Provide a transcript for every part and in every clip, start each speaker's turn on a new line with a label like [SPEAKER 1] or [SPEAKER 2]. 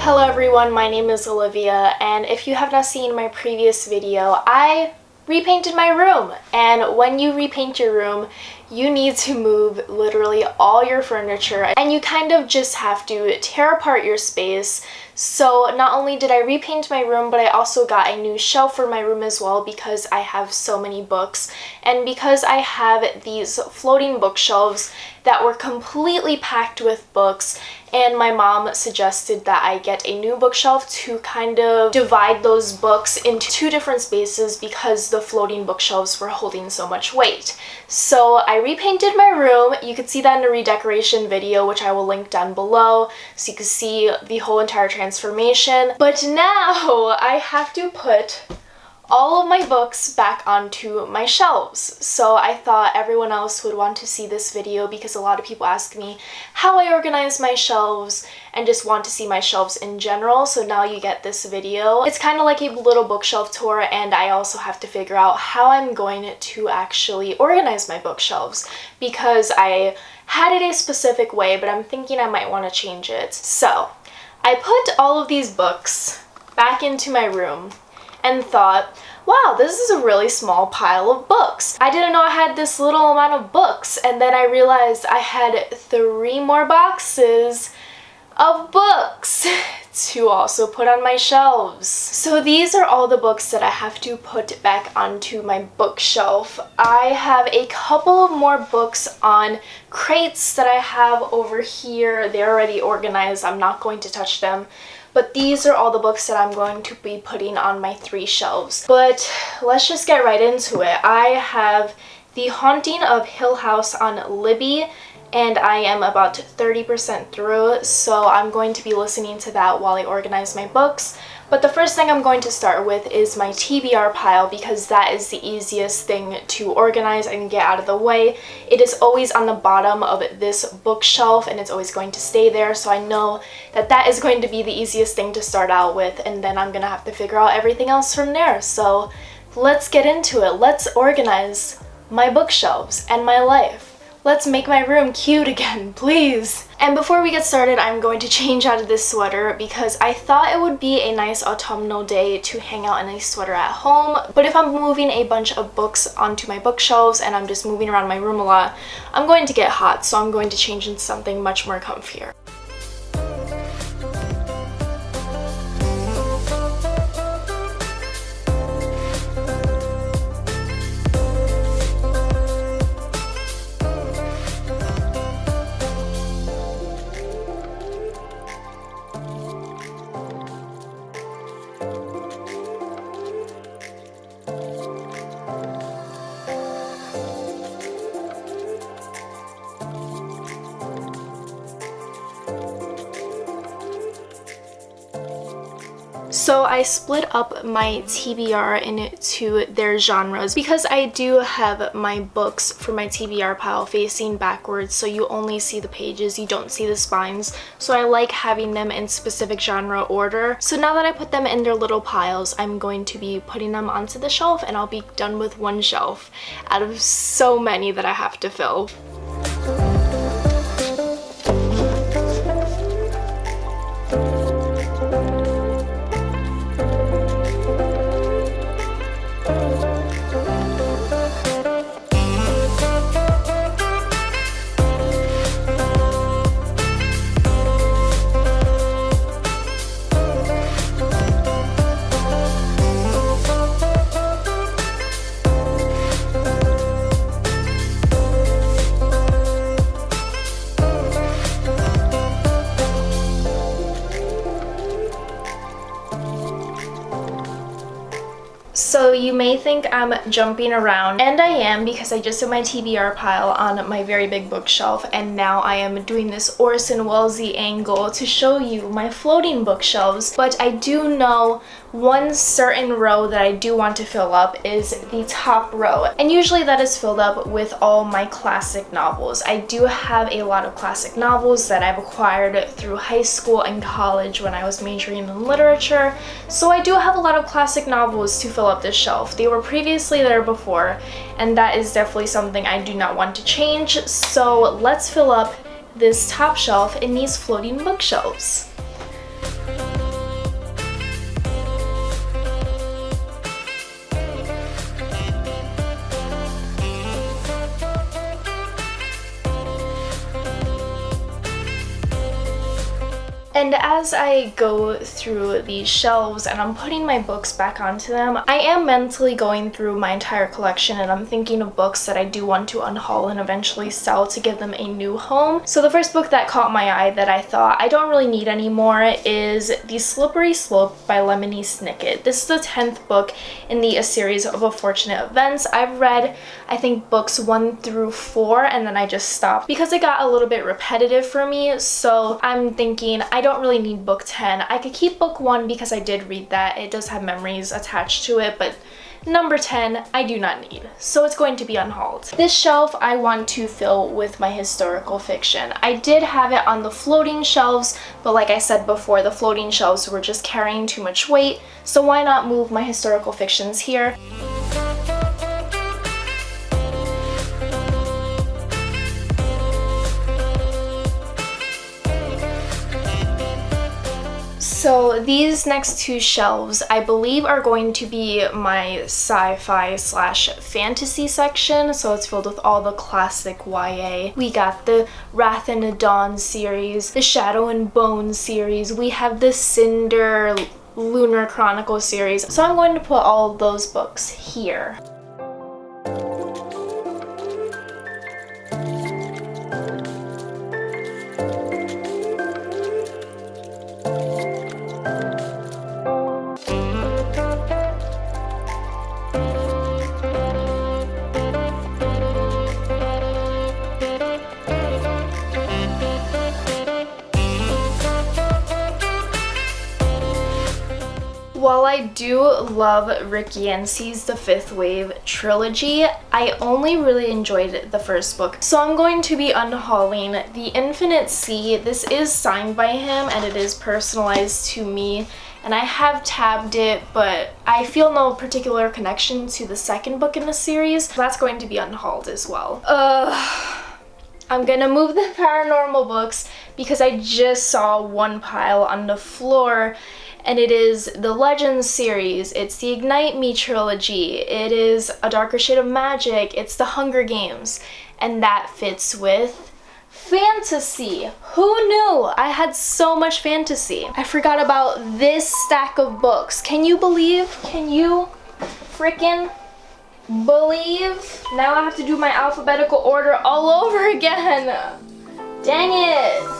[SPEAKER 1] Hello everyone, my name is Olivia, and if you have not seen my previous video, I repainted my room. And when you repaint your room, you need to move literally all your furniture, and you kind of just have to tear apart your space. So not only did I repaint my room, but I also got a new shelf for my room as well because I have so many books. And because I have these floating bookshelves that were completely packed with books, and my mom suggested that I get a new bookshelf to kind of divide those books into two different spaces because the floating bookshelves were holding so much weight. So I repainted my room. You could see that in a redecoration video, which I will link down below so you can see the whole entire transformation. But now I have to put all of my books back onto my shelves. So I thought everyone else would want to see this video because a lot of people ask me how I organize my shelves and just want to see my shelves in general. So now you get this video. It's kind of like a little bookshelf tour, and I also have to figure out how I'm going to actually organize my bookshelves because I had it a specific way, but I'm thinking I might want to change it. So I put all of these books back into my room and thought, wow, this is a really small pile of books. I didn't know I had this little amount of books, and then I realized I had 3 more boxes of books to also put on my shelves. So these are all the books that I have to put back onto my bookshelf. I have a couple of more books on crates that I have over here. They're already organized. I'm not going to touch them. But these are all the books that I'm going to be putting on my 3 shelves. But let's just get right into it. I have The Haunting of Hill House on Libby, and I am about 30% through, so I'm going to be listening to that while I organize my books. But the first thing I'm going to start with is my TBR pile because that is the easiest thing to organize and get out of the way. It is always on the bottom of this bookshelf and it's always going to stay there, so I know that that is going to be the easiest thing to start out with, and then I'm gonna have to figure out everything else from there. So let's get into it. Let's organize my bookshelves and my life. Let's make my room cute again, please. And before we get started, I'm going to change out of this sweater because I thought it would be a nice autumnal day to hang out in a sweater at home. But if I'm moving a bunch of books onto my bookshelves and I'm just moving around my room a lot, I'm going to get hot, so I'm going to change into something much more comfier. So I split up my TBR into their genres because I do have my books for my TBR pile facing backwards, so you only see the pages, you don't see the spines. So I like having them in specific genre order. So now that I put them in their little piles, I'm going to be putting them onto the shelf, and I'll be done with one shelf out of so many that I have to fill. So you may think I'm jumping around, and I am because I just did my TBR pile on my very big bookshelf, and now I am doing this Orson Welles-y angle to show you my floating bookshelves. But I do know one certain row that I do want to fill up is the top row, and usually that is filled up with all my classic novels. I do have a lot of classic novels that I've acquired through high school and college when I was majoring in literature, so I do have a lot of classic novels to fill up this shelf. They were previously there before, and that is definitely something I do not want to change, so let's fill up this top shelf in these floating bookshelves. And as I go through these shelves and I'm putting my books back onto them, I am mentally going through my entire collection and I'm thinking of books that I do want to unhaul and eventually sell to give them a new home. So the first book that caught my eye that I thought I don't really need anymore is The Slippery Slope by Lemony Snicket. This is the 10th book in A Series of Unfortunate Events. I've read, I think, books 1 through 4 and then I just stopped because it got a little bit repetitive for me. So I'm thinking I don't really need book 10. I could keep book 1 because I did read that. It does have memories attached to it, but number 10 I do not need, so it's going to be unhauled. This shelf I want to fill with my historical fiction. I did have it on the floating shelves, but like I said before, the floating shelves were just carrying too much weight, so why not move my historical fictions here? So these next 2 shelves I believe are going to be my sci-fi / fantasy section, so it's filled with all the classic YA. We got the Wrath and the Dawn series, the Shadow and Bone series, we have the Cinder Lunar Chronicle series, so I'm going to put all those books here. While I do love Rick Yancey's The Fifth Wave trilogy, I only really enjoyed the first book. So I'm going to be unhauling The Infinite Sea. This is signed by him and it is personalized to me. And I have tabbed it, but I feel no particular connection to the second book in the series. So that's going to be unhauled as well. I'm gonna move the paranormal books because I just saw one pile on the floor. And it is the Legends series, it's the Ignite Me trilogy, it is A Darker Shade of Magic, it's the Hunger Games, and that fits with fantasy. Who knew? I had so much fantasy. I forgot about this stack of books. Can you believe? Can you frickin' believe? Now I have to do my alphabetical order all over again. Dang it.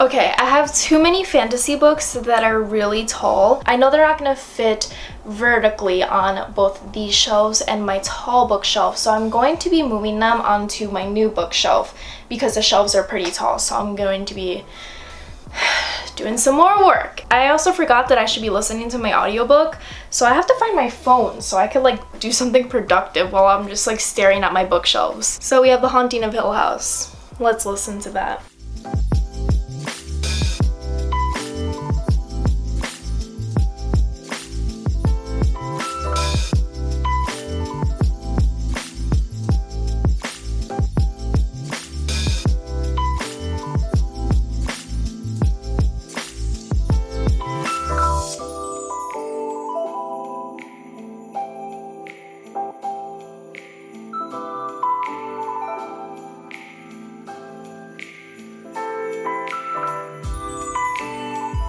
[SPEAKER 1] Okay, I have too many fantasy books that are really tall. I know they're not gonna fit vertically on both these shelves and my tall bookshelf, so I'm going to be moving them onto my new bookshelf because the shelves are pretty tall, so I'm going to be doing some more work. I also forgot that I should be listening to my audiobook, so I have to find my phone so I could like do something productive while I'm just like staring at my bookshelves. So we have The Haunting of Hill House. Let's listen to that.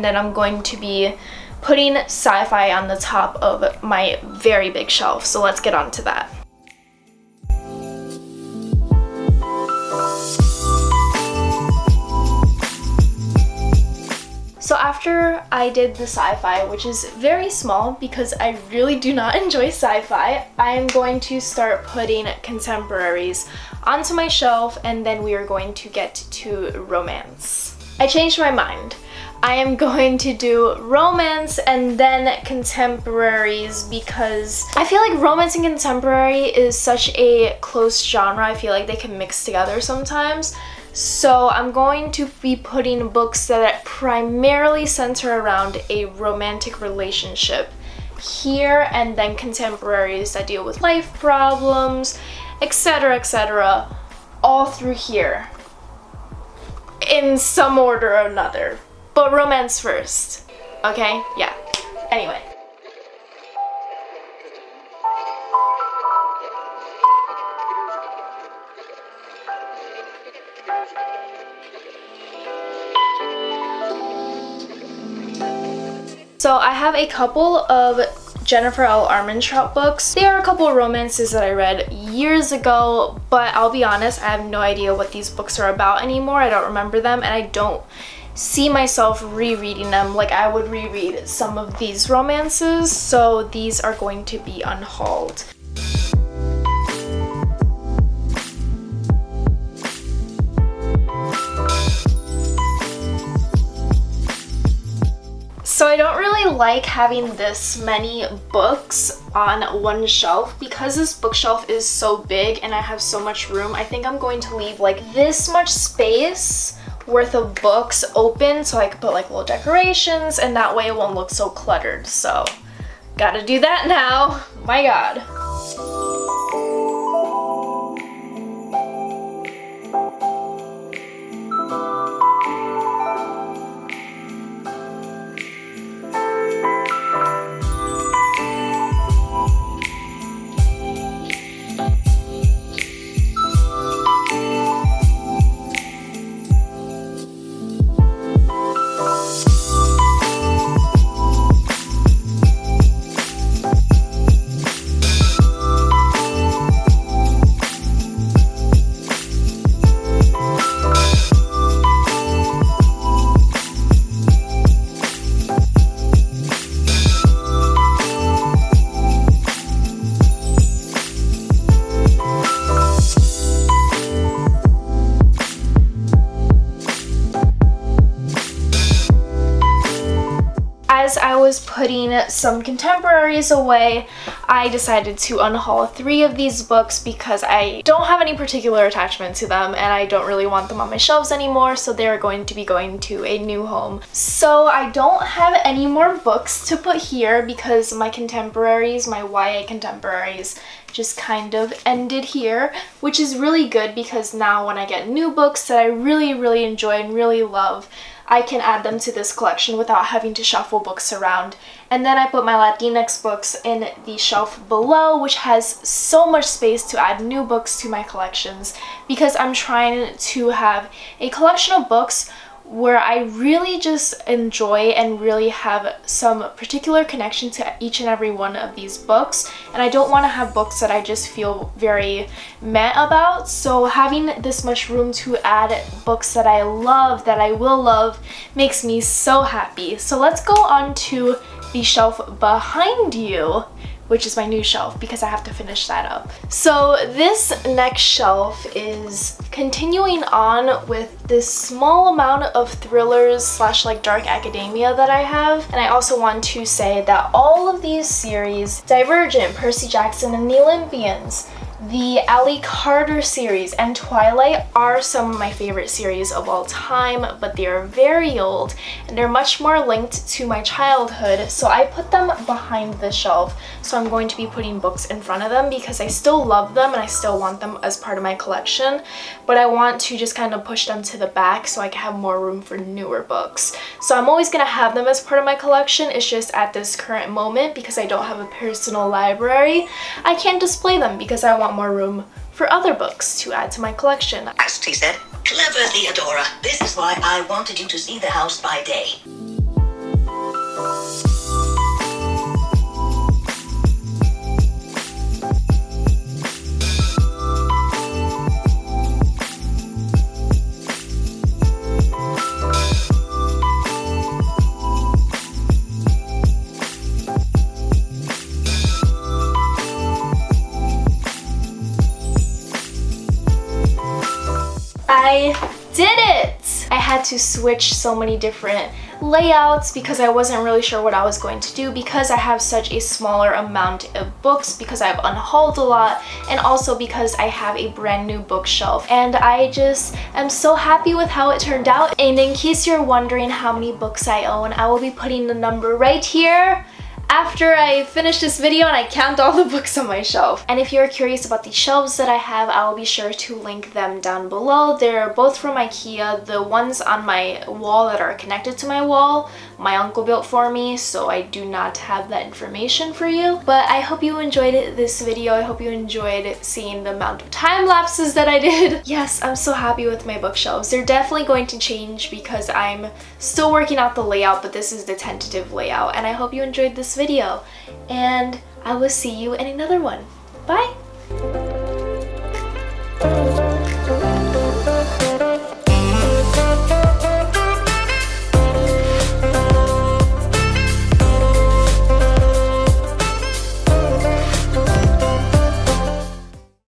[SPEAKER 1] Then I'm going to be putting sci-fi on the top of my very big shelf, so let's get on to that. So after I did the sci-fi, which is very small because I really do not enjoy sci-fi, I am going to start putting contemporaries onto my shelf, and then we are going to get to romance. I changed my mind. I am going to do romance and then contemporaries because I feel like romance and contemporary is such a close genre. I feel like they can mix together sometimes. So I'm going to be putting books that primarily center around a romantic relationship here, and then contemporaries that deal with life problems, etc., all through here. in some order or another. But romance first. Okay? Yeah. Anyway. So I have a couple of Jennifer L. Armentrout books. There are a couple of romances that I read years ago, but I'll be honest, I have no idea what these books are about anymore. I don't remember them, and I don't see myself rereading them like I would reread some of these romances, so these are going to be unhauled. So I don't really like having this many books on one shelf because this bookshelf is so big and I have so much room. I think I'm going to leave like this much space worth of books open so I can put like little decorations, and that way it won't look so cluttered. So gotta do that now. My God. As I was putting some contemporaries away, I decided to unhaul 3 of these books because I don't have any particular attachment to them and I don't really want them on my shelves anymore, so they're going to be going to a new home. So I don't have any more books to put here because my contemporaries, my YA contemporaries, just kind of ended here, which is really good because now when I get new books that I really enjoy and really love, I can add them to this collection without having to shuffle books around. And then I put my Latinx books in the shelf below, which has so much space to add new books to my collections because I'm trying to have a collection of books where I really just enjoy and really have some particular connection to each and every one of these books, and I don't want to have books that I just feel very meh about. So having this much room to add books that I love, that I will love, makes me so happy. So let's go on to the shelf behind you, which is my new shelf because I have to finish that up. So this next shelf is continuing on with this small amount of thrillers slash like dark academia that I have. And I also want to say that all of these series, Divergent, Percy Jackson and the Olympians, the Ali Carter series, and Twilight are some of my favorite series of all time, but they are very old and they're much more linked to my childhood, so I put them behind the shelf. So I'm going to be putting books in front of them because I still love them and I still want them as part of my collection, but I want to just kind of push them to the back so I can have more room for newer books. So I'm always going to have them as part of my collection, it's just at this current moment because I don't have a personal library, I can't display them because I want more room for other books to add to my collection.
[SPEAKER 2] As he said, clever Theodora. This is why I wanted you to see the house by day.
[SPEAKER 1] I did it! I had to switch so many different layouts because I wasn't really sure what I was going to do because I have such a smaller amount of books, because I've unhauled a lot, and also because I have a brand new bookshelf. And I just am so happy with how it turned out. And in case you're wondering how many books I own, I will be putting the number right here after I finish this video and I count all the books on my shelf. And if you're curious about the shelves that I have, I will be sure to link them down below. They're both from IKEA. The ones on my wall that are connected to my wall, my uncle built for me, so I do not have that information for you. But I hope you enjoyed this video. I hope you enjoyed seeing the amount of time lapses that I did. Yes, I'm so happy with my bookshelves. They're definitely going to change because I'm still working out the layout, but this is the tentative layout. And I hope you enjoyed this video, and I will see you in another one. Bye!